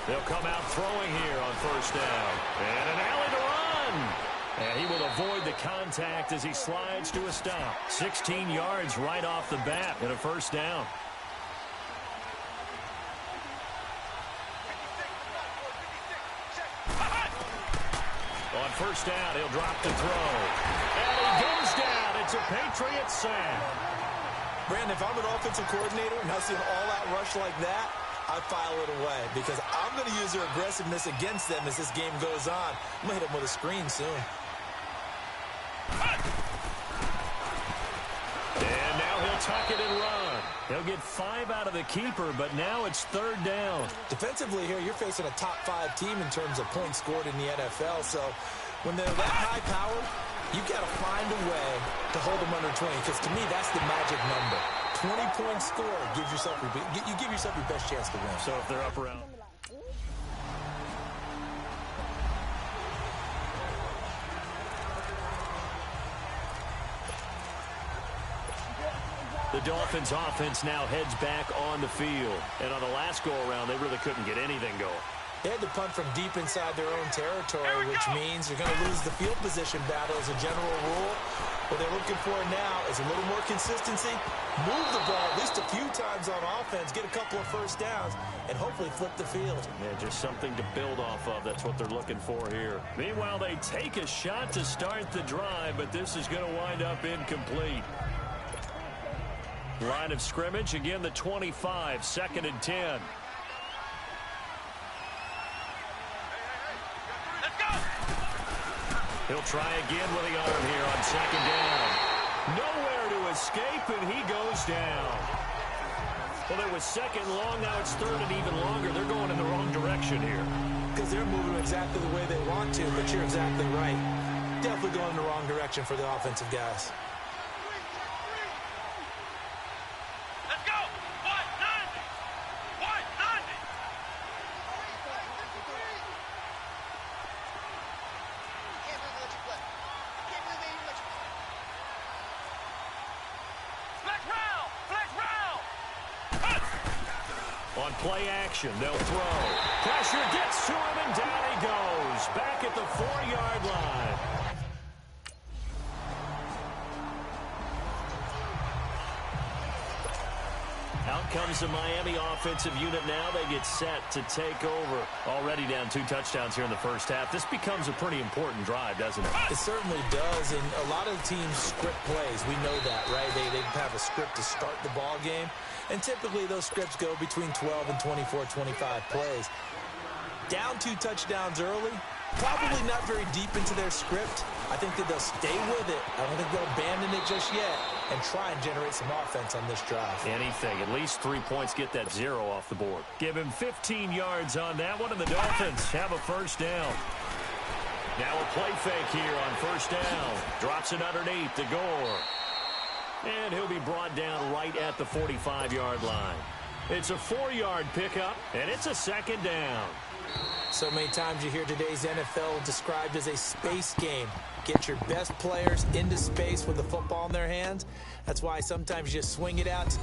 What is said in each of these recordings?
They'll come out throwing here on first down. And an alley to run. And he will avoid the contact as he slides to a stop. 16 yards right off the bat and a first down. On first down, he'll drop to throw. And he goes down. It's a Patriot sack. Brandon, if I'm an offensive coordinator and I see an all-out rush like that, I file it away because I'm going to use their aggressiveness against them as this game goes on. I'm going to hit them with a screen soon. And now he'll tuck it and run. He'll get 5 out of the keeper, but now it's third down. Defensively here, you're facing a top-5 team in terms of points scored in the NFL. So when they're that high-powered, you've got to find a way to hold them under 20 because to me, that's the magic number. 20-point score gives yourself you give yourself your best chance to win. So if they're up around. The Dolphins offense now heads back on the field. And on the last go-around, they really couldn't get anything going. They had to punt from deep inside their own territory, which means you're going to lose the field position battle as a general rule. What they're looking for now is a little more consistency, move the ball at least a few times on offense, get a couple of first downs, and hopefully flip the field. Yeah, just something to build off of. That's what they're looking for here. Meanwhile, they take a shot to start the drive, but this is going to wind up incomplete. Line of scrimmage, again the 25, 2nd and 10. He'll try again with the arm here on 2nd down. Nowhere to escape, and he goes down. Well, it was 2nd long, now it's 3rd and even longer. They're going in the wrong direction here. Because they're moving exactly the way they want to, but you're exactly right. Definitely going in the wrong direction for the offensive guys. On play action, they'll throw. Pressure gets to him, and down he goes. Back at the 4-yard line. Out comes the Miami offensive unit now. They get set to take over. Already down 2 touchdowns here in the first half. This becomes a pretty important drive, doesn't it? It certainly does, and a lot of teams script plays. We know that, right? They have a script to start the ball game, and typically those scripts go between 12 and 24, 25 plays. Down 2 touchdowns early, probably not very deep into their script. I think that they'll stay with it. I don't think they'll abandon it just yet and try and generate some offense on this drive. Anything. At least 3 points, get that 0 off the board. Give him 15 yards on that one, and the Dolphins have a first down. Now a play fake here on first down. Drops it underneath to Gore. And he'll be brought down right at the 45-yard line. It's a 4-yard pickup, and it's a 2nd down. So many times you hear today's NFL described as a space game. Get your best players into space with the football in their hands. That's why sometimes you just swing it out.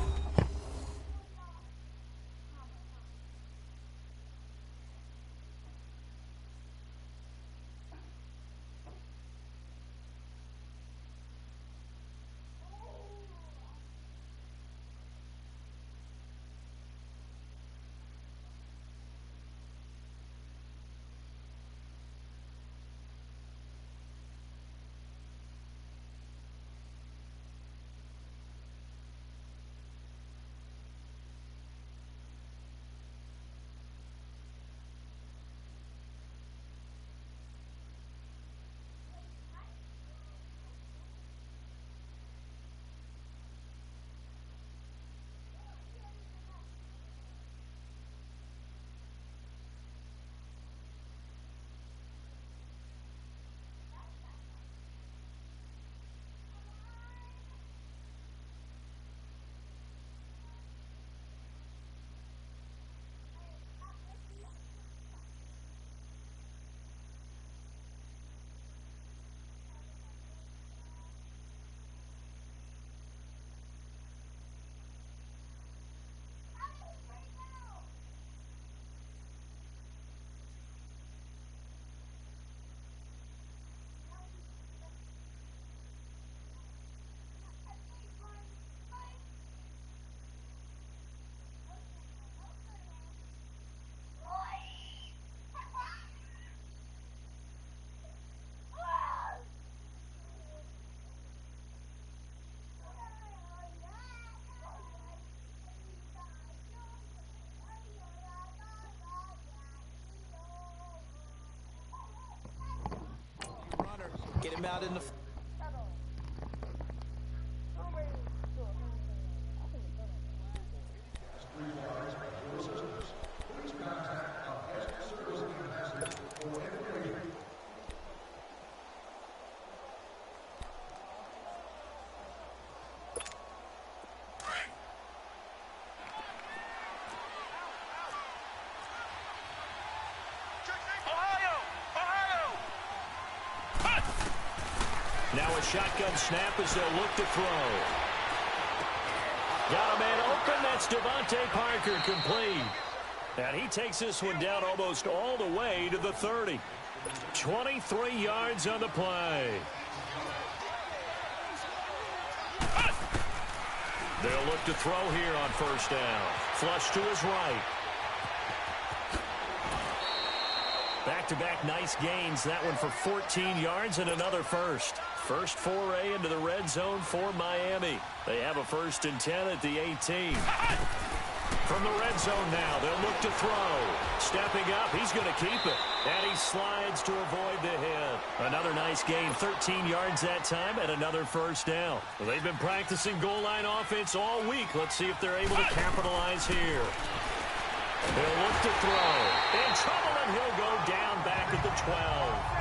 Get him out in the... Now a shotgun snap as they'll look to throw. Got a man open. That's Devontae Parker, complete. And he takes this one down almost all the way to the 30. 23 yards on the play. They'll look to throw here on first down. Flush to his right. Back-to-back nice gains. That one for 14 yards and another first. First foray into the red zone for Miami. They have a 1st and 10 at the 18. From the red zone now, they'll look to throw. Stepping up, he's going to keep it. And he slides to avoid the hit. Another nice gain, 13 yards that time, and another first down. Well, they've been practicing goal line offense all week. Let's see if they're able to capitalize here. He'll look to throw. In trouble, and he'll go down back at the 12.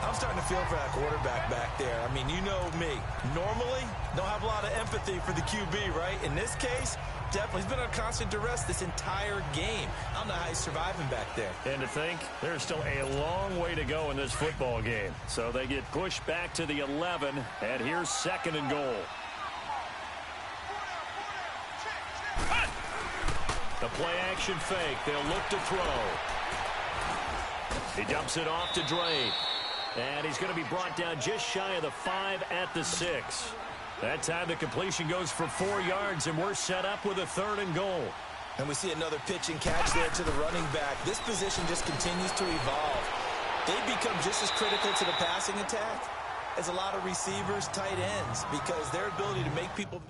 I'm starting to feel for that quarterback back there. I mean, you know me. Normally, don't have a lot of empathy for the QB, right? In this case, definitely. He's been under constant duress this entire game. I don't know how he's surviving back there. And to think, there's still a long way to go in this football game. So they get pushed back to the 11, and here's 2nd and goal. The play-action fake. They'll look to throw. He dumps it off to Drake. And he's going to be brought down just shy of the 5 at the 6. That time the completion goes for 4 yards, and we're set up with a 3rd and goal. And we see another pitch and catch there to the running back. This position just continues to evolve. They become just as critical to the passing attack as a lot of receivers, tight ends, because their ability to make people...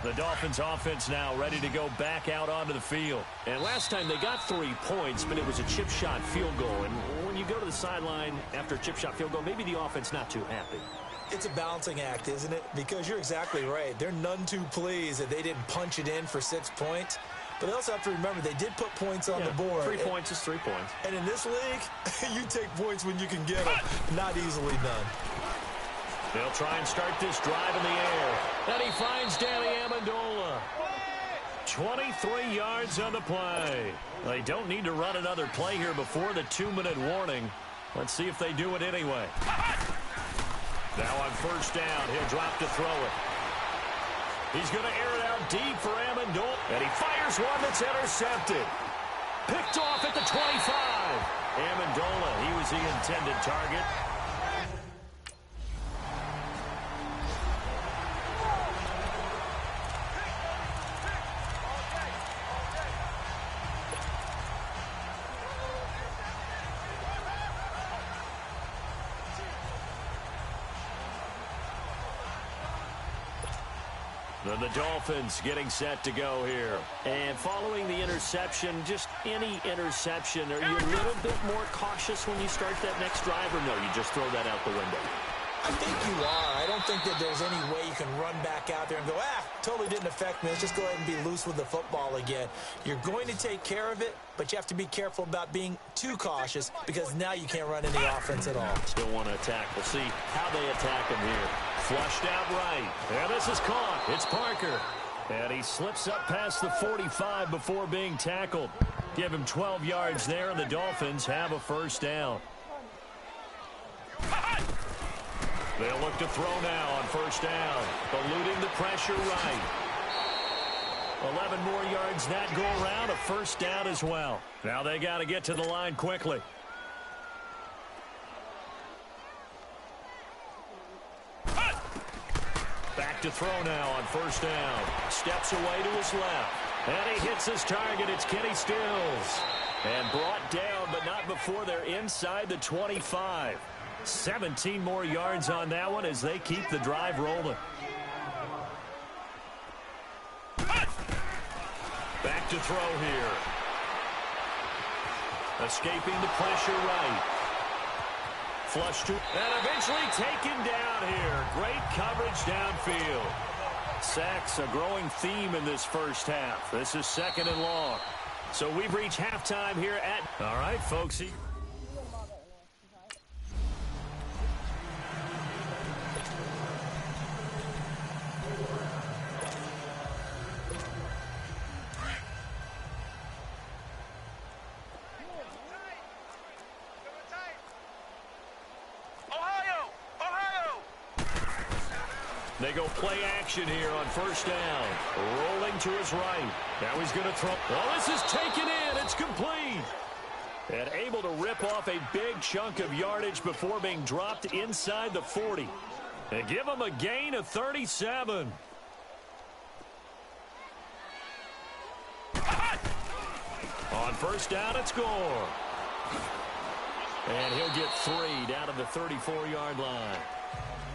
The Dolphins offense now ready to go back out onto the field. And last time they got 3 points, but it was a chip shot field goal. And when you go to the sideline after a chip shot field goal, maybe the offense not too happy. It's a balancing act, isn't it? Because you're exactly right. They're none too pleased that they didn't punch it in for 6 points. But they also have to remember they did put points on the board. 3 points is 3 points. And in this league, you take points when you can get them. Not easily done. They'll try and start this drive in the air. And he finds Danny Amendola. 23 yards on the play. They don't need to run another play here before the 2-minute warning. Let's see if they do it anyway. Now on first down, he'll drop to throw it. He's going to air it out deep for Amendola. And he fires one that's intercepted. Picked off at the 25. Amendola, he was the intended target. The Dolphins getting set to go here. And following the interception, just any interception, are you a little bit more cautious when you start that next drive, or no, you just throw that out the window? I think you are. I don't think that there's any way you can run back out there and go, totally didn't affect me. Let's just go ahead and be loose with the football again. You're going to take care of it, but you have to be careful about being too cautious because now you can't run any offense at all. Still want to attack. We'll see how they attack him here. Flushed out right. And this is caught. It's Parker. And he slips up past the 45 before being tackled. Give him 12 yards there, and the Dolphins have a first down. They'll look to throw now on first down. Eluding the pressure right. 11 more yards that go around, a first down as well. Now they got to get to the line quickly. Back Back to throw now on first down. Steps away to his left. And he hits his target. It's Kenny Stills. And brought down, but not before they're inside the 25. 17 more yards on that one as they keep the drive rolling. Back to throw here. Escaping the pressure right. Flush to, and eventually taken down here. Great coverage downfield. Sacks, a growing theme in this first half. This is 2nd and long. So we've reached halftime here at... All right, folks. They go play action here on first down. Rolling to his right. Now he's going to throw. Well, this is taken in. It's complete. And able to rip off a big chunk of yardage before being dropped inside the 40. And give him a gain of 37. On first down, it's Gore. And he'll get 3 down to the 34-yard line.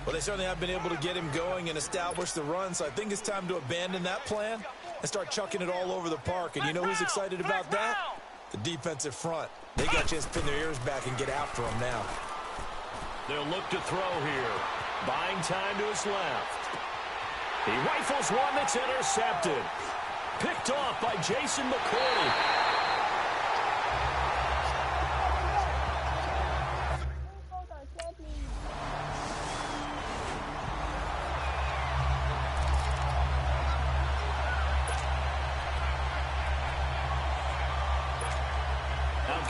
Well, they certainly have been able to get him going and establish the run, so I think it's time to abandon that plan and start chucking it all over the park. And you know who's excited about that? The defensive front. They got a chance to pin their ears back and get after him now. They'll look to throw here. Buying time to his left. He rifles one that's intercepted. Picked off by Jason McCourty.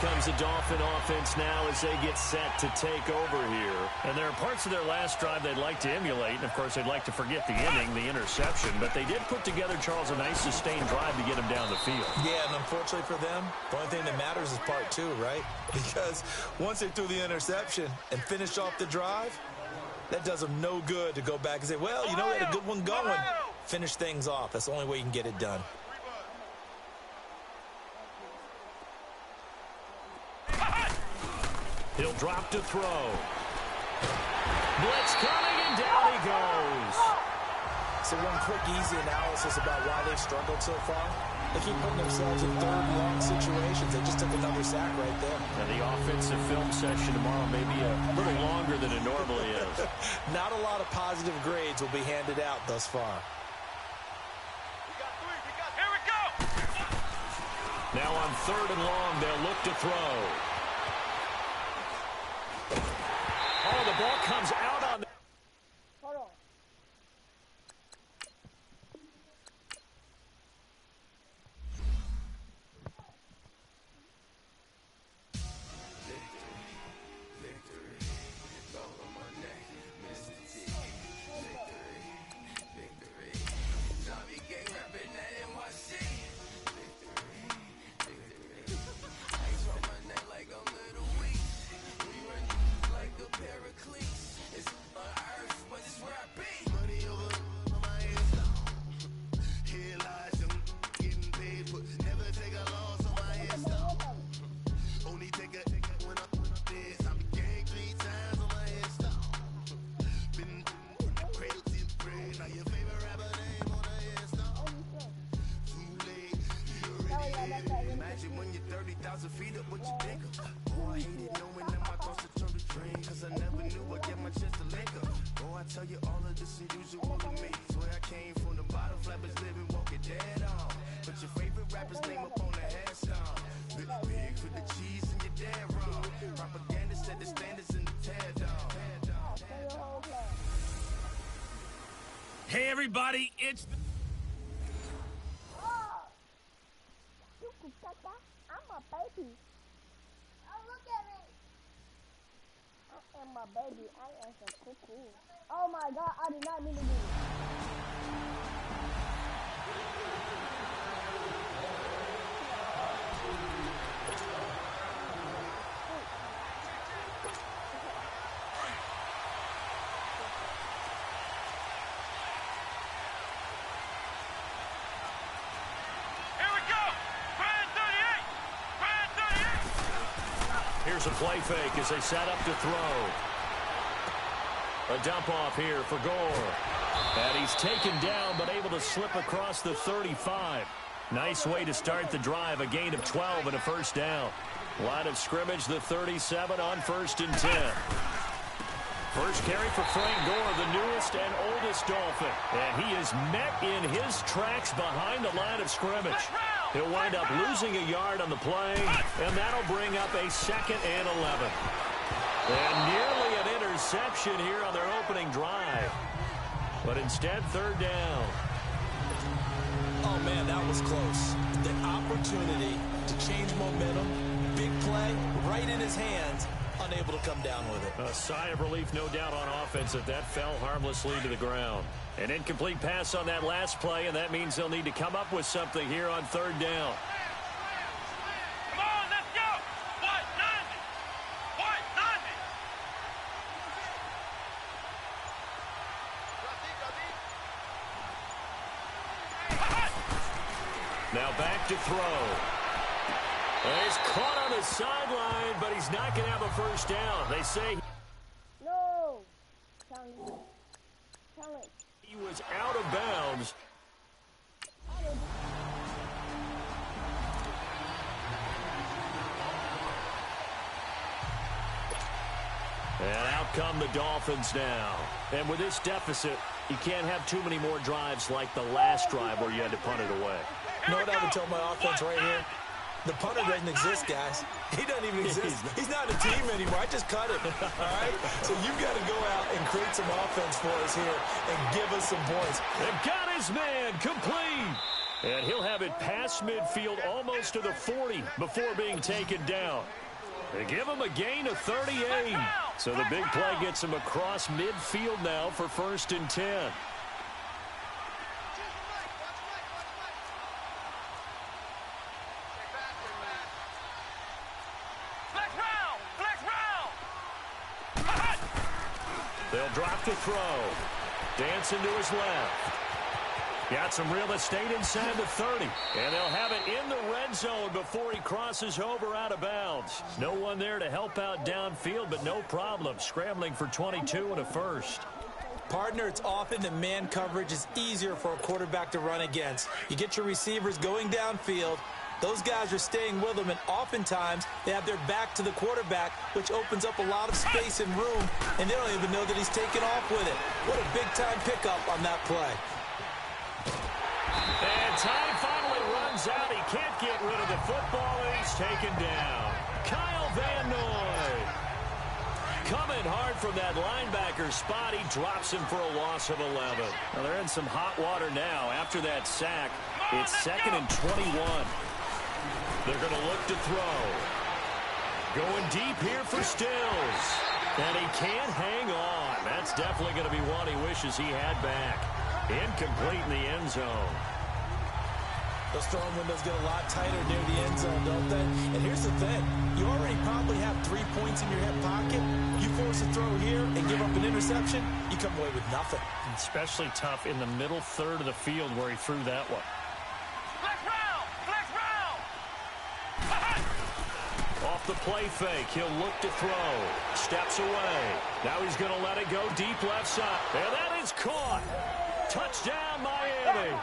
Comes the Dolphin offense now as they get set to take over here. And there are parts of their last drive they'd like to emulate. And, of course, they'd like to forget the inning, the interception. But they did put together, Charles, a nice sustained drive to get him down the field. Yeah, and unfortunately for them, the only thing that matters is part 2, right? Because once they threw the interception and finished off the drive, that does them no good to go back and say, well, you know, we had a good one going. Finish things off. That's the only way you can get it done. He'll drop to throw. Blitz coming, and down he goes. So one quick, easy analysis about why they've struggled so far. They keep putting themselves in 3rd and long situations. They just took another sack right there. And the offensive film session tomorrow may be a little longer than it normally is. Not a lot of positive grades will be handed out thus far. Here we go. Now on 3rd and long, they'll look to throw. Oh, the ball comes out on the... Hold on. Imagine when you're 30,000 feet up, what you think of? Oh, I hated knowing that my thoughts would turn to drain, cause I never knew I'd get my chance to link up. Oh, I tell you all of this unusual to me. Swear I came from the bottom, flappers living, walking dead on. But your favorite rapper's name up on the headstone. Big for the cheese and you're dead wrong. Propaganda set the standards in the tear down. Hey, everybody, it's... I'm a baby. Oh, look at me. I am a baby. I am so cuckoo. Oh my God, I did not mean to do Here's a play fake as they set up to throw. A dump off here for Gore. And he's taken down but able to slip across the 35. Nice way to start the drive. A gain of 12 and a first down. Line of scrimmage, the 37 on 1st and 10. First carry for Frank Gore, the newest and oldest Dolphin. And he is met in his tracks behind the line of scrimmage. He'll wind up losing a yard on the play, and that'll bring up a 2nd and 11. And nearly an interception here on their opening drive. But instead, 3rd down. Oh, man, that was close. The opportunity to change momentum, big play, right in his hands, unable to come down with it. A sigh of relief, no doubt, on offense that fell harmlessly to the ground. An incomplete pass on that last play, and that means they'll need to come up with something here on 3rd down. Come on, let's go! White 90! White 90! Now back to throw. And he's caught on the sideline, but he's not going to have a first down. They say No. Tell it. he was out of bounds. And out come the Dolphins now. And with this deficit, you can't have too many more drives like the last drive where you had to punt it away. You know what I would tell my offense right here? The punter doesn't exist, guys. He doesn't even exist. He's not a team anymore. I just cut him, all right? So you've got to go out and create some offense for us here and give us some points. They've got his man complete. And he'll have it past midfield almost to the 40 before being taken down. They give him a gain of 38. So the big play gets him across midfield now for 1st and 10. They'll drop to throw. Dancing to his left. Got some real estate inside the 30. And they'll have it in the red zone before he crosses over out of bounds. No one there to help out downfield, but no problem. Scrambling for 22 and a first. Partner, it's often that man coverage is easier for a quarterback to run against. You get your receivers going downfield. Those guys are staying with them, and oftentimes they have their back to the quarterback, which opens up a lot of space and room, and they don't even know that he's taken off with it. What a big-time pickup on that play. And time finally runs out. He can't get rid of the football, and he's taken down. Kyle Van Noy. Coming hard from that linebacker spot. He drops him for a loss of 11. Well, they're in some hot water now. After that sack, it's 2nd and 21. They're going to look to throw. Going deep here for Stills. And he can't hang on. That's definitely going to be one he wishes he had back. Incomplete in the end zone. Those throwing windows get a lot tighter near the end zone, don't they? And here's the thing. You already probably have 3 points in your hip pocket. You force a throw here and give up an interception, you come away with nothing. Especially tough in the middle third of the field where he threw that one. Off the play fake, he'll look to throw. Steps away. Now he's going to let it go deep left side. And that is caught. Touchdown, Miami.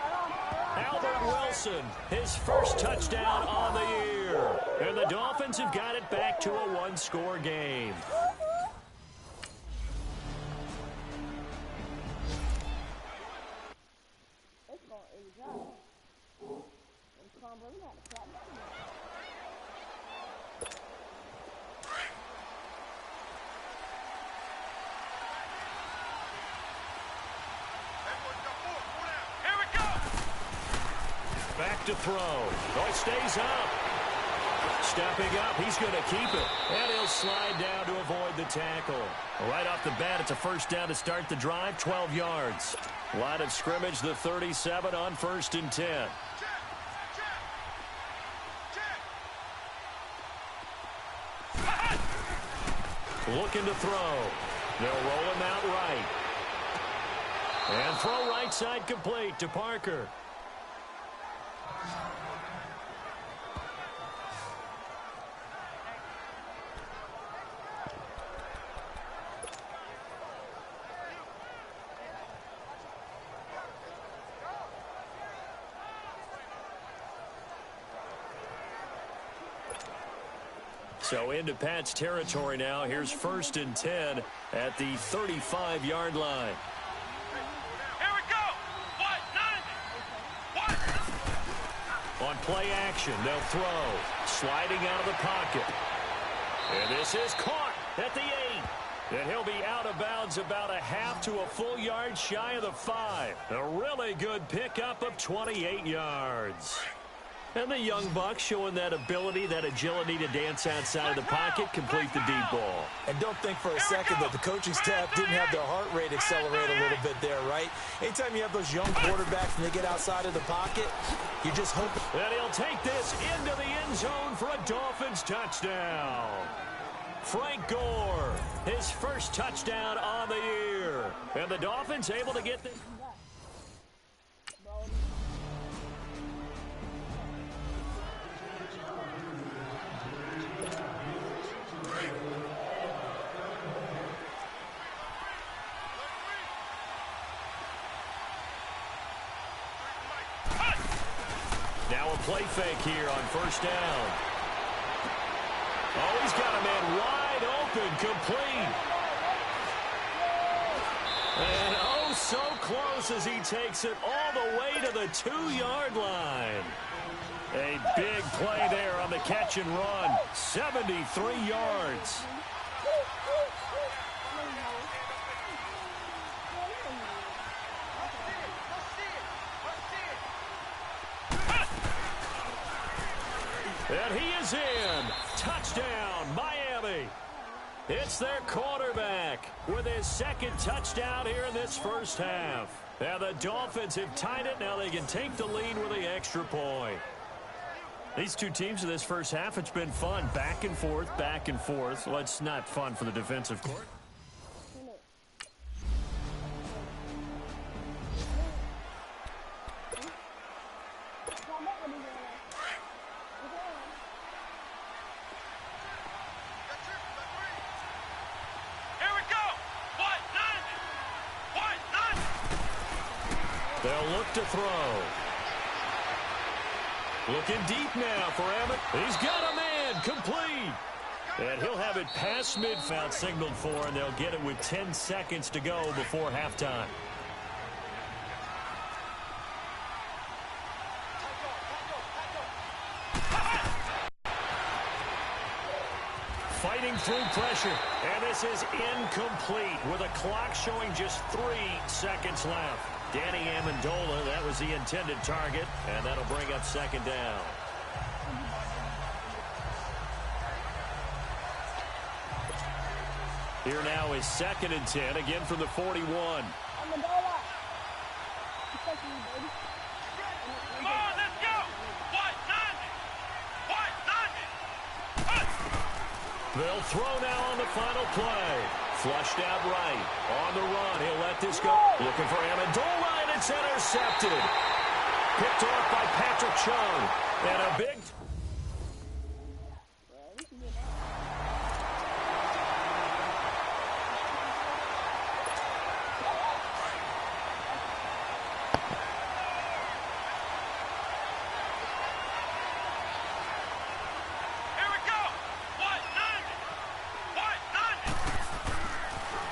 Albert Wilson, his first touchdown on the year. And the Dolphins have got it back to a one-score game. Back to throw. Oh, it stays up. Stepping up, he's going to keep it. And he'll slide down to avoid the tackle. Right off the bat, it's a first down to start the drive, 12 yards. Line of scrimmage, the 37 on 1st and 10. Looking to throw. They'll roll him out right. And throw right side complete to Parker. So into Pat's territory now. Here's 1st and 10 at the 35-yard line. Here we go. What? 90. What? On play action, they'll throw. Sliding out of the pocket. And this is caught at the 8. And he'll be out of bounds about a half to a full yard shy of the 5. A really good pickup of 28 yards. And the young buck showing that ability, that agility to dance outside of the pocket, complete the deep ball. And don't think for a second that the coaching staff didn't have their heart rate accelerate a little bit there, right? Anytime you have those young quarterbacks and they get outside of the pocket, you just hope. And he'll take this into the end zone for a Dolphins touchdown. Frank Gore, his first touchdown on the year. And the Dolphins able to get the... Now a play fake here on 1st down. Oh, he's got a man wide open, complete. And oh, so close as he takes it all the way to the 2-yard line. A big play there on the catch and run. 73 yards. And he is in. Touchdown, Miami. It's their quarterback with his 2nd touchdown here in this first half. And the Dolphins have tied it. Now they can take the lead with the extra point. These two teams in this first half, it's been fun. Back and forth, back and forth. Well, it's not fun for the defensive court. They'll look to throw. Looking deep now for Abbott. He's got a man, complete. And he'll have it past midfield signaled for, and they'll get it with 10 seconds to go before halftime. Fighting through pressure, and this is incomplete with a clock showing just 3 seconds left. Danny Amendola, that was the intended target, and that'll bring up 2nd down. Here now is 2nd and 10, again from the 41. Come on, let's go. What? 90. They'll throw now on the final play. Flushed out right. On the run, he'll let this go. Looking for Amendola, and it's intercepted. Picked off by Patrick Chung. And a big...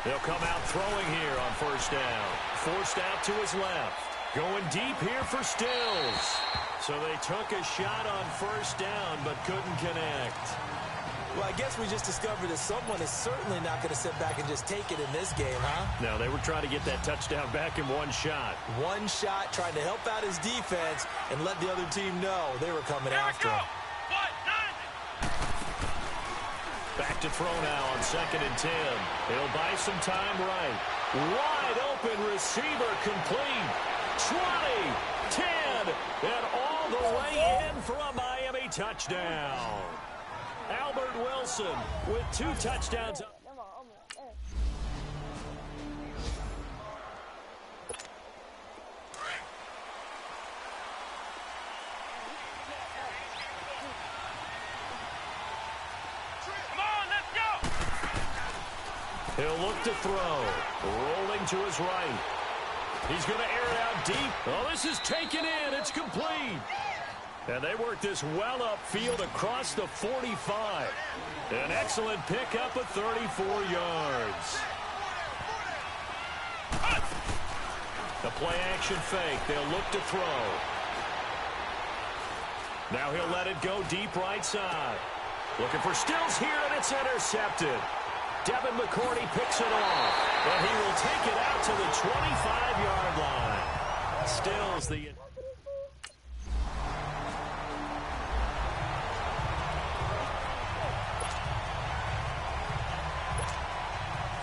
They'll come out throwing here on 1st down. Forced out to his left. Going deep here for Stills. So they took a shot on 1st down, but couldn't connect. Well, I guess we just discovered that someone is certainly not going to sit back and just take it in this game, huh? No, they were trying to get that touchdown back in one shot. One shot, trying to help out his defense and let the other team know they were coming after him. Back to throw now on 2nd and 10. He'll buy some time right. Wide open receiver complete. 20, 10, and all the way in for a Miami touchdown. Albert Wilson with 2 touchdowns. He'll look to throw. Rolling to his right. He's going to air it out deep. Oh, this is taken in. It's complete. And they work this well upfield across the 45. An excellent pickup of 34 yards. The play-action fake. They'll look to throw. Now he'll let it go deep right side. Looking for Stills here, and it's intercepted. Devin McCourty picks it off, and he will take it out to the 25-yard line. Stills the...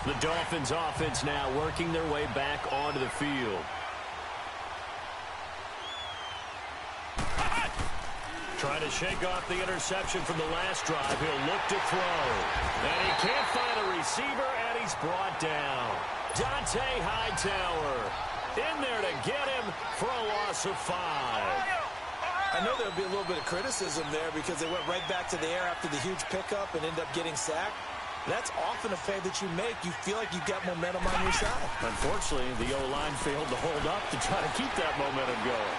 The Dolphins offense now working their way back onto the field. Trying to shake off the interception from the last drive. He'll look to throw. And he can't find a receiver, and he's brought down. Dante Hightower in there to get him for a loss of 5. I know there'll be a little bit of criticism there because they went right back to the air after the huge pickup and ended up getting sacked. That's often a play that you make. You feel like you've got momentum on your side. Unfortunately, the O-line failed to hold up to try to keep that momentum going.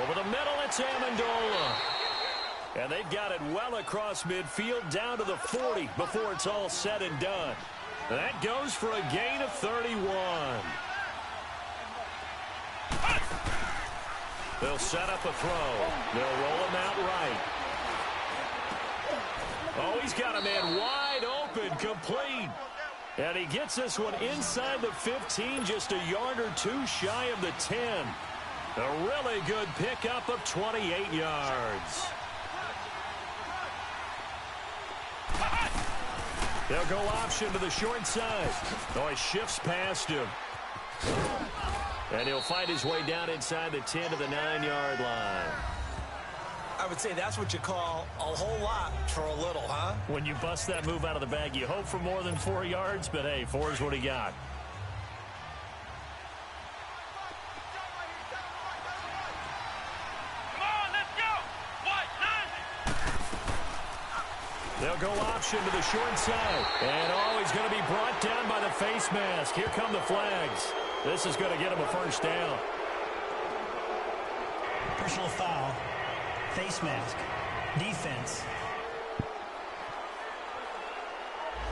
Over the middle, it's Amendola. And they've got it well across midfield down to the 40 before it's all said and done. That goes for a gain of 31. They'll set up a throw. They'll roll him out right. Oh, he's got a man wide open, complete. And he gets this one inside the 15, just a yard or two shy of the 10. A really good pickup of 28 yards. They'll go option to the short side. Oh, he shifts past him. And he'll find his way down inside the 10 to the 9-yard line. I would say that's what you call a whole lot for a little, huh? When you bust that move out of the bag, you hope for more than 4 yards, but hey, 4 is what he got. Come on, let's go. What? 9. They'll go option to the short side. And oh, he's going to be brought down by the face mask. Here come the flags. This is going to get him a first down. Personal foul. Face mask. Defense.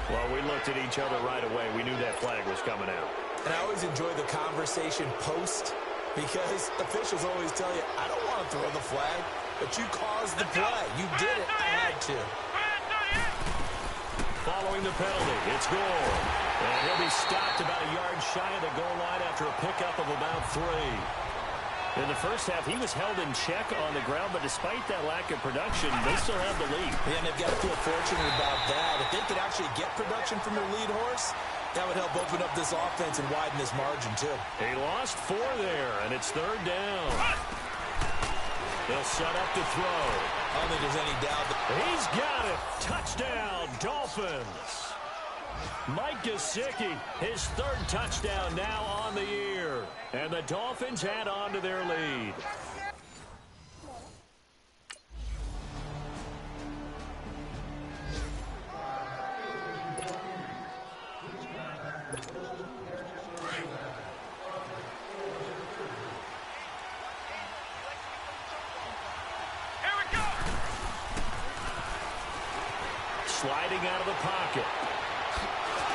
Well, we looked at each other right away. We knew that flag was coming out. And I always enjoy the conversation post because officials always tell you, I don't want to throw the flag, but you caused the play. You did it. I had to. Following the penalty, it's goal. And he'll be stopped about a yard shy of the goal line after a pickup of about 3. In the first half, he was held in check on the ground, but despite that lack of production, they still have the lead. And they've got to feel fortunate about that. If they could actually get production from their lead horse, that would help open up this offense and widen this margin, too. He lost 4 there, and it's 3rd down. They'll set up to throw. I don't think there's any doubt. He's got it. Touchdown, Dolphins. Mike Gesicki, his 3rd touchdown now on the year. And the Dolphins add on to their lead. Here we go. Sliding out of the pocket.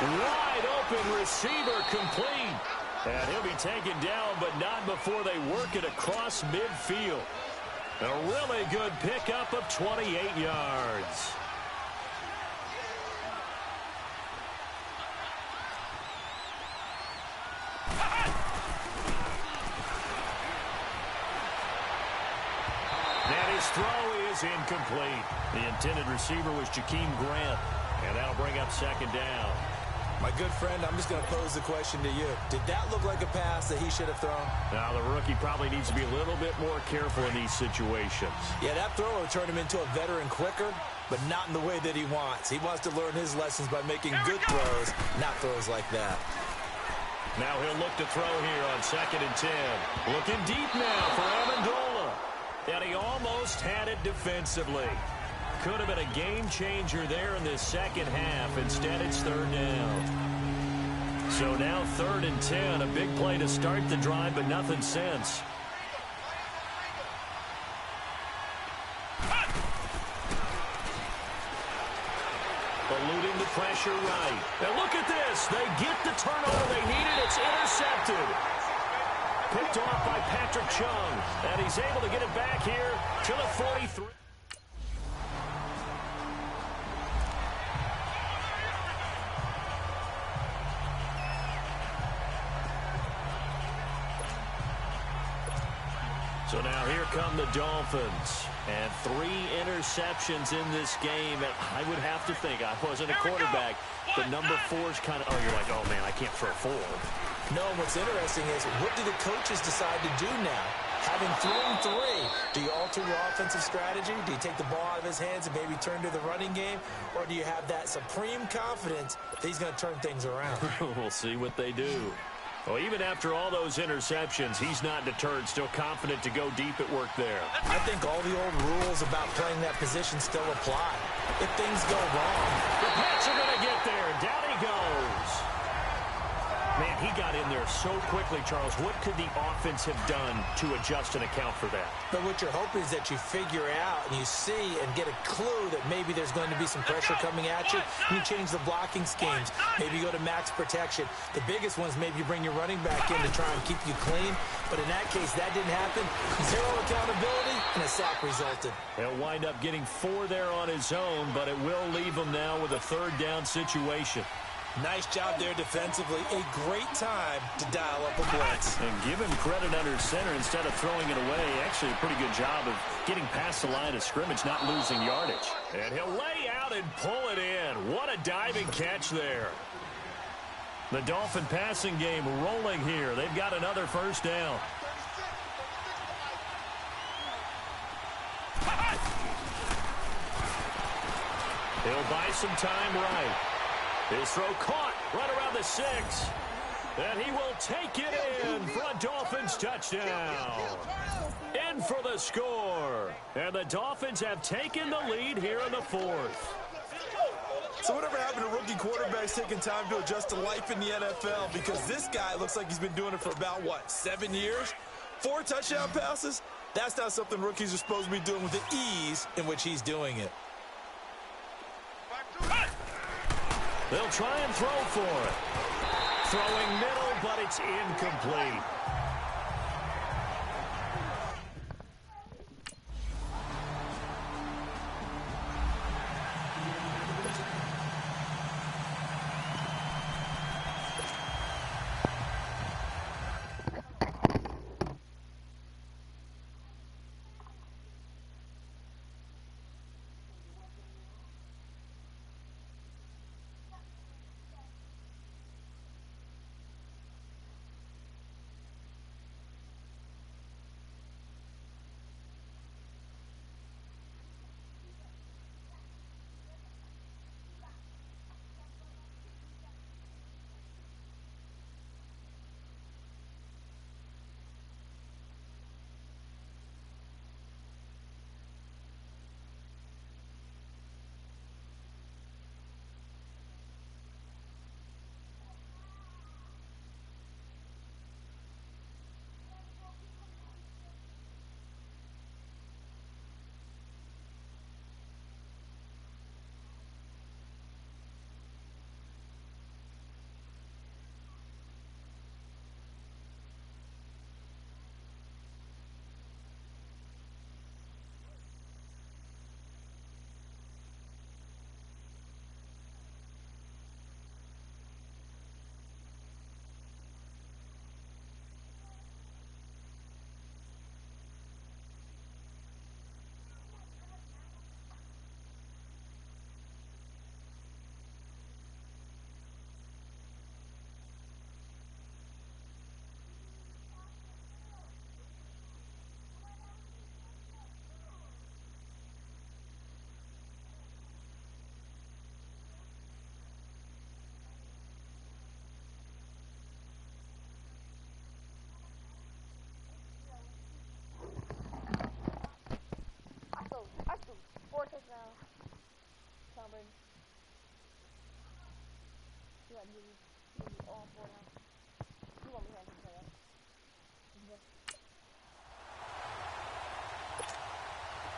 Wide open receiver complete. And he'll be taken down, but not before they work it across midfield. A really good pickup of 28 yards. And his throw is incomplete. The intended receiver was Jakeem Grant. And that'll bring up 2nd down. My good friend, I'm just going to pose the question to you. Did that look like a pass that he should have thrown? Now, the rookie probably needs to be a little bit more careful in these situations. Yeah, that throw will turn him into a veteran quicker, but not in the way that he wants. He wants to learn his lessons by making good throws, not throws like that. Now he'll look to throw here on 2nd and 10. Looking deep now for Amendola. And he almost had it defensively. Could have been a game changer there in this second half. Instead, it's 3rd down. So now 3rd and 10. A big play to start the drive, but nothing since. Eluding the pressure right. And look at this. They get the turnover they needed. It's intercepted. Picked off by Patrick Chung. And he's able to get it back here to the 43. So now here come the Dolphins. And 3 interceptions in this game. And I would have to think, I wasn't a quarterback, the number 4's kind of, you're like, oh, man, I can't throw 4. No, what's interesting is, what do the coaches decide to do now? Having thrown 3, do you alter your offensive strategy? Do you take the ball out of his hands and maybe turn to the running game? Or do you have that supreme confidence that he's going to turn things around? We'll see what they do. Well, even after all those interceptions, he's not deterred, still confident to go deep at work there. I think all the old rules about playing that position still apply. If things go wrong, the Pats are going to get there. Down he goes. Man, he got in there so quickly, Charles. What could the offense have done to adjust and account for that? But what you're hoping is that you figure out and you see and get a clue that maybe there's going to be some pressure coming at you. You change the blocking schemes. Maybe you go to max protection. The biggest one is maybe you bring your running back in to try and keep you clean. But in that case, that didn't happen. 0 accountability, and a sack resulted. He'll wind up getting 4 there on his own, but it will leave him now with a 3rd down situation. Nice job there defensively. A great time to dial up a blitz. And give him credit under center instead of throwing it away. Actually, a pretty good job of getting past the line of scrimmage, not losing yardage. And he'll lay out and pull it in. What a diving catch there. The Dolphin passing game rolling here. They've got another 1st down. He'll buy some time right. His throw caught right around the 6. And he will take it in for a Dolphins touchdown. In for the score. And the Dolphins have taken the lead here in the 4th. So whatever happened to rookie quarterbacks taking time to adjust to life in the NFL? Because this guy looks like he's been doing it for about, 7 years? 4 touchdown passes? That's not something rookies are supposed to be doing with the ease in which he's doing it. They'll try and throw for it. Throwing middle, but it's incomplete.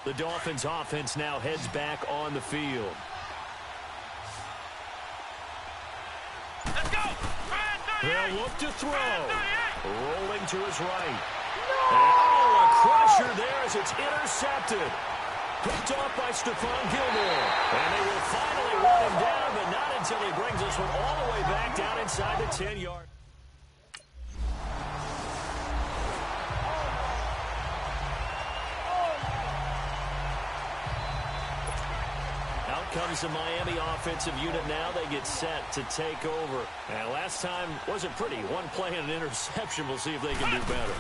The Dolphins offense now heads back on the field. They'll look to throw. Rolling to his right. Oh, a crusher there as it's intercepted. Picked off by Stephon Gilmore. And they will finally run him down, but not until he brings this one all the way back down inside the 10-yard. Comes the Miami offensive unit now. They get set to take over. And last time wasn't pretty. One play and an interception. We'll see if they can do better.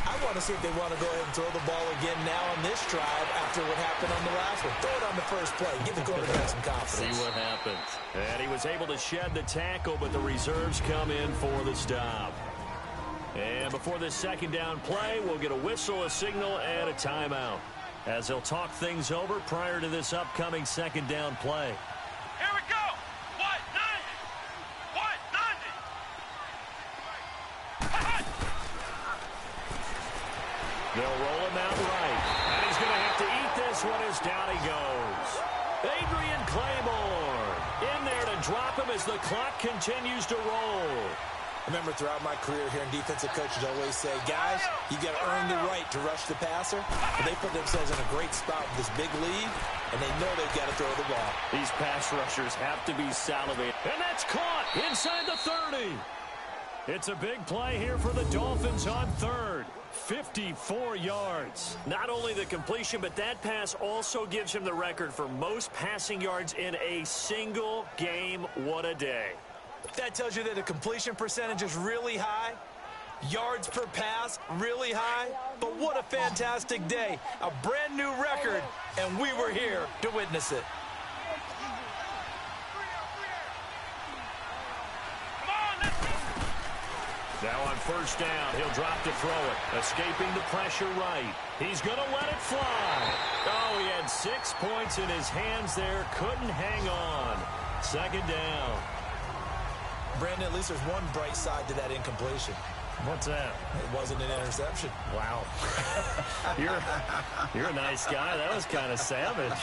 I want to see if they want to go ahead and throw the ball again now on this drive after what happened on the last one. Throw it on the first play. Give the quarterback some confidence. See what happens. And he was able to shed the tackle, but the reserves come in for the stop. And before this second down play, we'll get a whistle, a signal, and a timeout, as they'll talk things over prior to this upcoming second down play. Here we go. What? 90. What? 90. They'll roll him out right. And he's going to have to eat this one as down he goes. Adrian Claymore in there to drop him as the clock continues to roll. Remember, throughout my career here in defensive coaches always say, guys, you got to earn the right to rush the passer. But they put themselves in a great spot with this big lead, and they know they've got to throw the ball. These pass rushers have to be salivating. And that's caught inside the 30. It's a big play here for the Dolphins on third. 54 yards. Not only the completion, but that pass also gives him the record for most passing yards in a single game. What a day. That tells you that the completion percentage is really high. Yards per pass, really high. But what a fantastic day. A brand new record, and we were here to witness it. Now on first down, he'll drop to throw it. Escaping the pressure right. He's going to let it fly. Oh, he had 6 points in his hands there. Couldn't hang on. Second down. Brandon, at least there's one bright side to that incompletion. What's that? It wasn't an interception. Wow. You're a nice guy. That was kind of savage.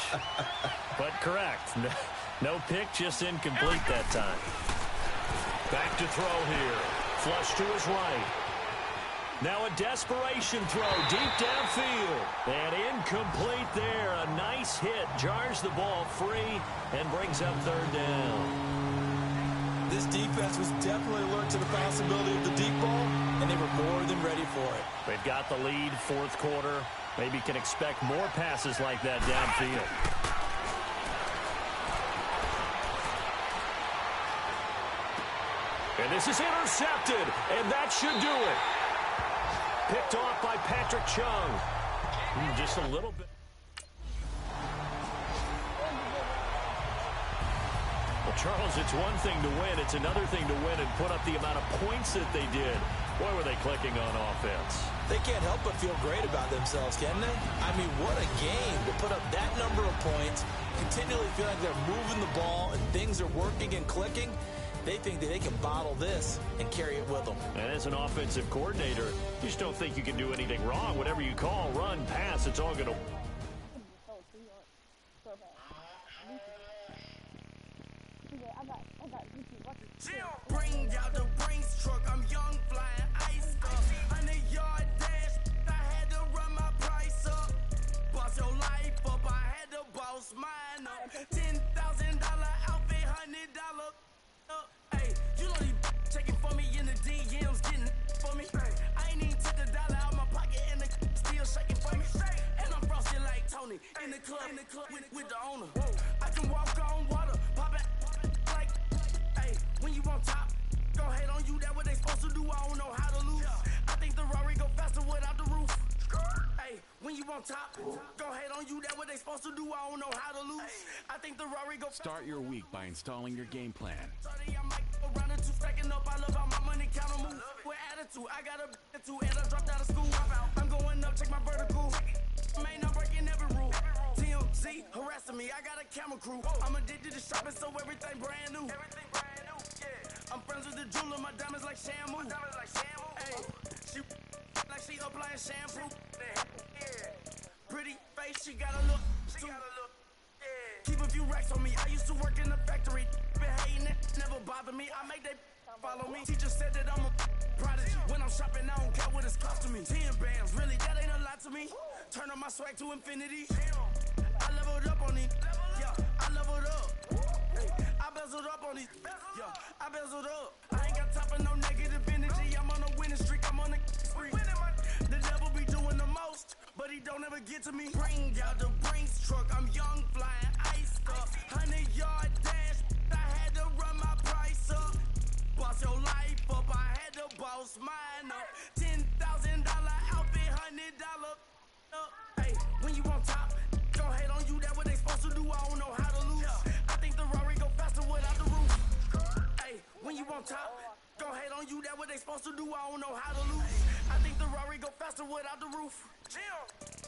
But correct. No pick, just incomplete that time. Back to throw here. Flush to his right. Now a desperation throw deep downfield. And incomplete there. A nice hit. Jars the ball free and brings up third down. This defense was definitely alert to the possibility of the deep ball, and they were more than ready for it. They've got the lead, fourth quarter. Maybe can expect more passes like that downfield. And this is intercepted, and that should do it. Picked off by Patrick Chung. Just a little bit. Well, Charles, it's one thing to win. It's another thing to win and put up the amount of points that they did. Boy, were they clicking on offense. They can't help but feel great about themselves, can they? I mean, what a game to put up that number of points, continually feel like they're moving the ball and things are working and clicking. They think that they can bottle this and carry it with them. And as an offensive coordinator, you just don't think you can do anything wrong. Whatever you call, run, pass, it's all going to... Bring out the Brinks truck, I'm young, flying ice up. 100-yard dash, I had to run my price up. Boss your life up, I had to boss mine up. $10,000 outfit, $100 Hey, you know you checking for me in the DMs, getting for me. I ain't even took $1 out my pocket and the still shaking for me. And I'm frosted like Tony in the club with the owner. I can walk on water, pop it like, hey, when you on top, go hate on you, that what they supposed to do, I don't know how to lose. I think the Rari go faster without the roof. Hey, when you on top, go hate on you, that what they supposed to do, I don't know how to lose. I think the Rari go faster. Start your week by installing your game plan. I might go round and two, stacking up, I love how my money count on move. With attitude, I got a attitude, and I dropped out of school. I'm going up, check my vertical. Man, I'm breaking every rule. TMZ harassing me, I got a camera crew. I'm addicted to shopping, so everything brand new. I'm friends with the jeweler, my diamonds like Shamu. Hey, she like she applying shampoo. Pretty face, she got a look. Keep a few racks on me. I used to work in the factory. Been hating it, never bother me. I make that follow me. Teacher said that I'm a prodigy. When I'm shopping, I don't care what it's costing me. 10 bands, really, that ain't a lot to me. Turn on my swag to infinity. I leveled up on these. Yeah, I leveled up. Hey, I bezeled up on these. Yeah, I bezeled up. I ain't got time for no negative energy. I'm on a winning streak. I'm on a spree. The devil be doing the most, but he don't ever get to me. Bring out the Brinks truck. I'm young, flying, iced up. 100-yard dash. I had to run my price up. Boss your life up. I had to boss mine up. $10,000 outfit, $100 up. Hey, when you on top, don't hate on you. That what they supposed to do. I don't know how to lose. I think the Rari go faster without the roof. Hey, when you on top, don't hate on you. That what they supposed to do. I don't know how to lose. I think the Rari go faster without the roof. Chill.